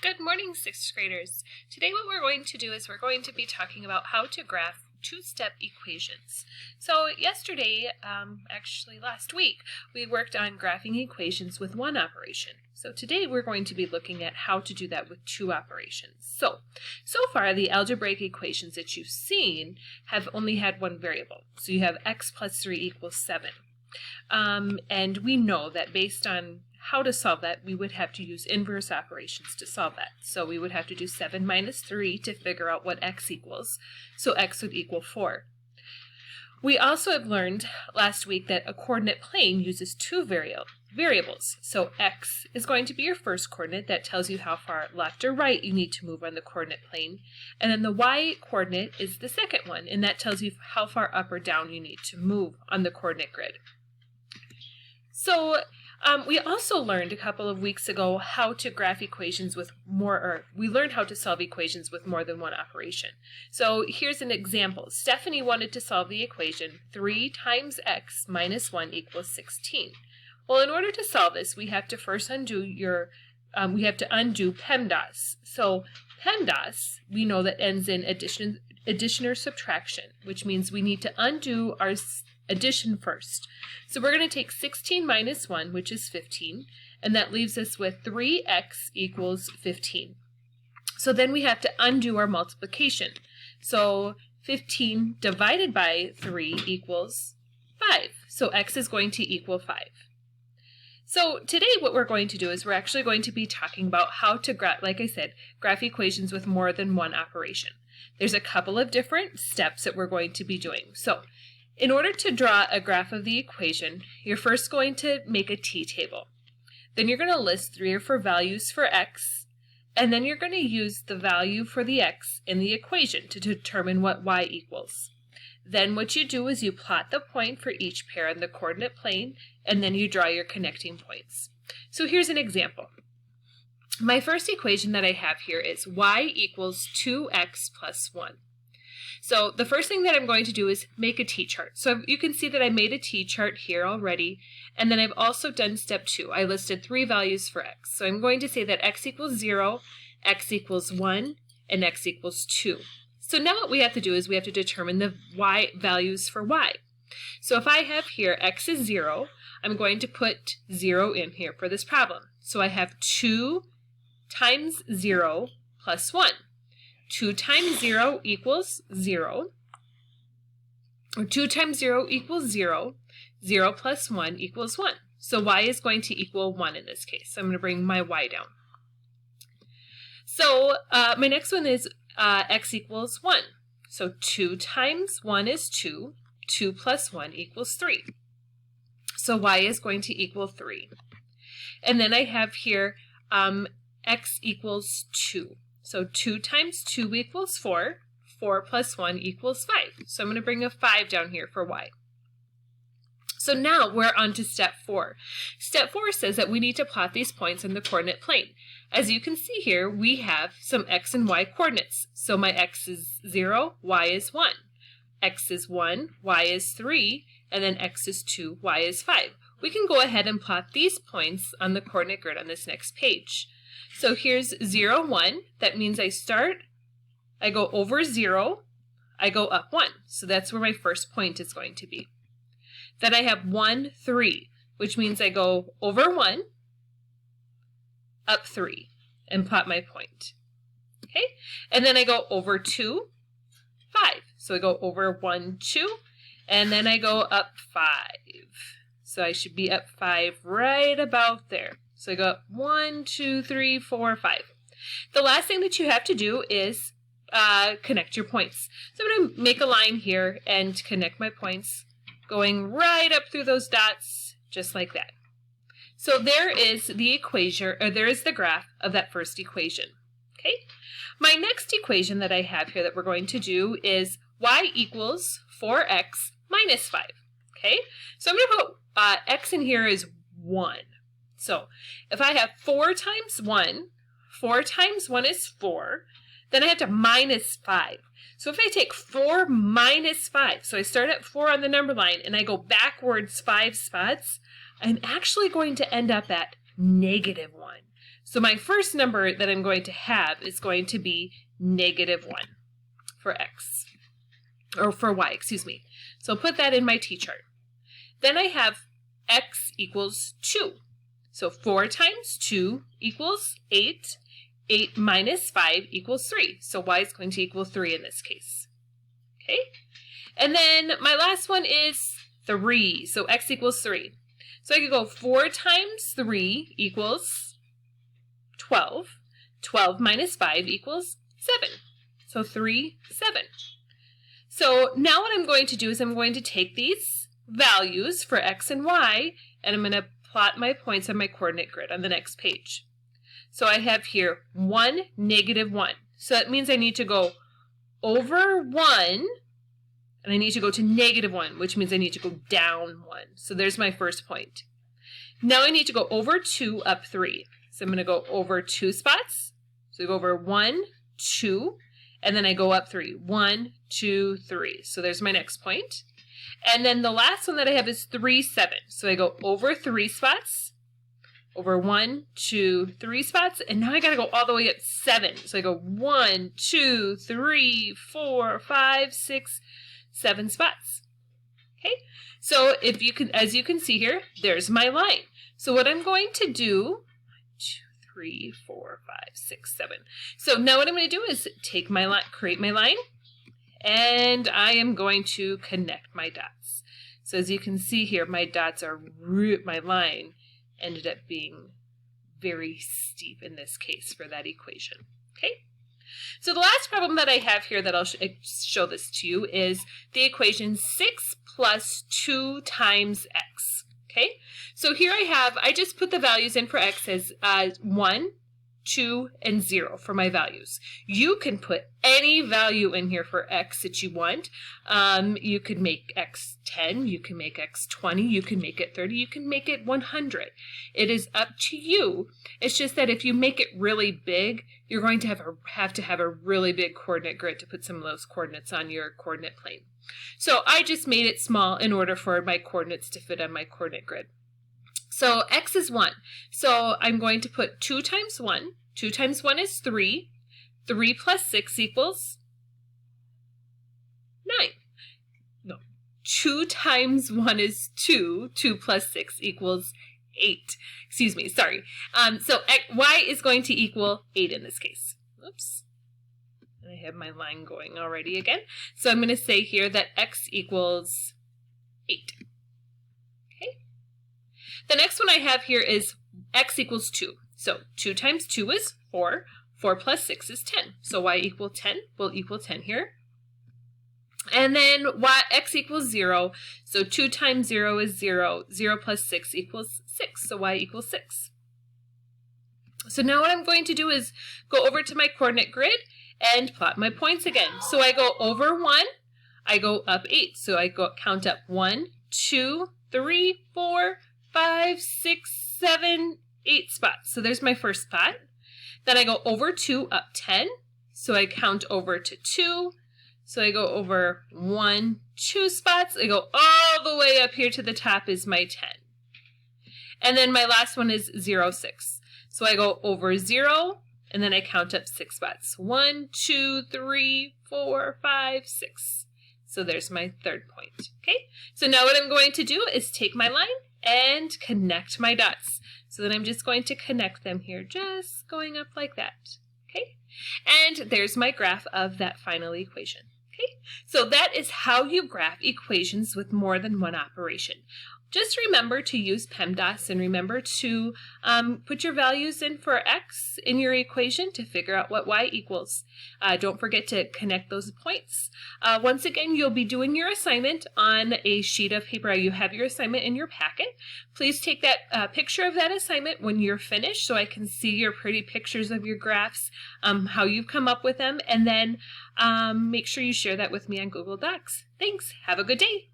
Good morning, 6th graders. Today what we're going to do is we're going to be talking about how to graph two-step equations. So yesterday, actually last week, we worked on graphing equations with one operation. So today we're going to be looking at how to do that with two operations. So far the algebraic equations that you've seen have only had one variable. So you have x plus 3 equals 7. And we know that based on how to solve that, we would have to use inverse operations to solve that. So we would have to do 7 minus 3 to figure out what x equals. So x would equal 4. We also have learned last week that a coordinate plane uses two variables. So x is going to be your first coordinate. That tells you how far left or right you need to move on the coordinate plane. And then the y coordinate is the second one, and that tells you how far up or down you need to move on the coordinate grid. So we also learned a couple of weeks ago how to graph equations with we learned how to solve equations with more than one operation. So here's an example. Stephanie wanted to solve the equation 3 times x minus 1 equals 16. Well, in order to solve this, we have to first undo PEMDAS. So PEMDAS, we know that ends in addition or subtraction, which means we need to undo our addition first. So we're going to take 16 minus 1, which is 15, and that leaves us with 3x equals 15. So then we have to undo our multiplication. So 15 divided by 3 equals 5. So x is going to equal 5. So today what we're going to do is we're actually going to be talking about how to graph equations with more than one operation. There's a couple of different steps that we're going to be doing. So in order to draw a graph of the equation, you're first going to make a t-table. Then you're going to list 3 or 4 values for x, and then you're going to use the value for the x in the equation to determine what y equals. Then what you do is you plot the point for each pair on the coordinate plane, and then you draw your connecting points. So here's an example. My first equation that I have here is y equals 2x plus 1. So the first thing that I'm going to do is make a t-chart. So you can see that I made a t-chart here already, and then I've also done step 2. I listed 3 values for x. So I'm going to say that x equals 0, x equals 1, and x equals 2. So now what we have to do is we have to determine the y values for y. So if I have here x is 0, I'm going to put 0 in here for this problem. So I have 2 times 0 plus 1. 2 times 0 equals 0, or 2 times 0 equals 0, 0 plus 1 equals 1. So y is going to equal 1 in this case. So I'm going to bring my y down. So my next one is x equals 1. So 2 times 1 is 2, 2 plus 1 equals 3. So y is going to equal 3. And then I have here x equals 2. So 2 times 2 equals 4. 4 plus 1 equals 5. So I'm going to bring a 5 down here for y. So now we're on to step 4. Step 4 says that we need to plot these points on the coordinate plane. As you can see here, we have some x and y coordinates. So my x is 0, y is 1. X is 1, y is 3, and then x is 2, y is 5. We can go ahead and plot these points on the coordinate grid on this next page. So here's 0, 1. That means I go over 0, I go up 1. So that's where my first point is going to be. Then I have 1, 3, which means I go over 1, up 3, and plot my point. Okay? And then I go over 2, 5. So I go over 1, 2, and then I go up 5. So I should be up 5 right about there. So I go up 1, 2, 3, 4, 5. The last thing that you have to do is connect your points. So I'm going to make a line here and connect my points, going right up through those dots, just like that. So there is the equation, or there is the graph of that first equation. Okay. My next equation that I have here that we're going to do is y equals 4x minus 5. Okay. So I'm going to put x in here is 1. So if I have 4 times 1, 4 times 1 is 4, then I have to minus 5. So if I take 4 minus 5, so I start at 4 on the number line and I go backwards 5 spots, I'm actually going to end up at -1. So my first number that I'm going to have is going to be -1 for x, or for y, excuse me. So I'll put that in my t-chart. Then I have x equals 2. So 4 times 2 equals 8. 8 minus 5 equals 3. So y is going to equal 3 in this case. Okay? And then my last one is 3. So x equals 3. So I could go 4 times 3 equals 12. 12 minus 5 equals 7. So 3, 7. So now what I'm going to do is I'm going to take these values for x and y, and I'm going to plot my points on my coordinate grid on the next page. So I have here 1, -1. So that means I need to go over 1, and I need to go to -1, which means I need to go down 1. So there's my first point. Now I need to go over 2, up 3. So I'm going to go over 2 spots. So I go over 1, 2, and then I go up 3. 1, 2, 3. So there's my next point. And then the last one that I have is 3, 7. So I go over 3 spots, over 1, 2, 3 spots, and now I got to go all the way up 7. So I go 1, 2, 3, 4, 5, 6, 7 spots. Okay, so if you can, as you can see here, there's my line. So what I'm going to do, 2, 3, 4, 5, 6, 7. So now what I'm going to do is take my line, create my line, and I am going to connect my dots. So as you can see here, my dots are, my line ended up being very steep in this case for that equation. Okay. So the last problem that I have here that I'll show this to you is the equation 6 plus 2 times x. Okay, so here I just put the values in for x as 1, 2, and 0 for my values. You can put any value in here for x that you want. You could make x 10, you can make x 20, you can make it 30, you can make it 100. It is up to you. It's just that if you make it really big, you're going to have to have a really big coordinate grid to put some of those coordinates on your coordinate plane. So I just made it small in order for my coordinates to fit on my coordinate grid. So x is 1. So I'm going to put 2 times 1. 2 times 1 is 3. 3 plus 6 equals 9. No. 2 times 1 is 2. 2 plus 6 equals 8. Excuse me, sorry. So y is going to equal 8 in this case. Oops. I have my line going already again. So I'm going to say here that x equals 8. Okay. The next one I have here is x equals 2. So 2 times 2 is 4. 4 plus 6 is 10. So y equal 10 will equal 10 here. And then x equals 0. So 2 times 0 is 0. 0 plus 6 equals 6. So y equals 6. So now what I'm going to do is go over to my coordinate grid and plot my points again. So I go over 1, I go up 8. So I count up 1, 2, 3, 4, 5, 6, 7, 8 spots. So there's my first spot. Then I go over 2, up 10. So I count over to 2. So I go over 1, 2 spots. I go all the way up here to the top is my 10. And then my last one is 0, 6. So I go over 0, and then I count up 6 spots. 1, 2, 3, 4, 5, 6. So there's my third point. Okay. So now what I'm going to do is take my line and connect my dots. So then I'm just going to connect them here, just going up like that. Okay. And there's my graph of that final equation. Okay. So that is how you graph equations with more than one operation. Just remember to use PEMDAS and remember to put your values in for x in your equation to figure out what y equals. Don't forget to connect those points. Once again, you'll be doing your assignment on a sheet of paper. You have your assignment in your packet. Please take that picture of that assignment when you're finished so I can see your pretty pictures of your graphs, how you've come up with them, and then make sure you share that with me on Google Docs. Thanks. Have a good day.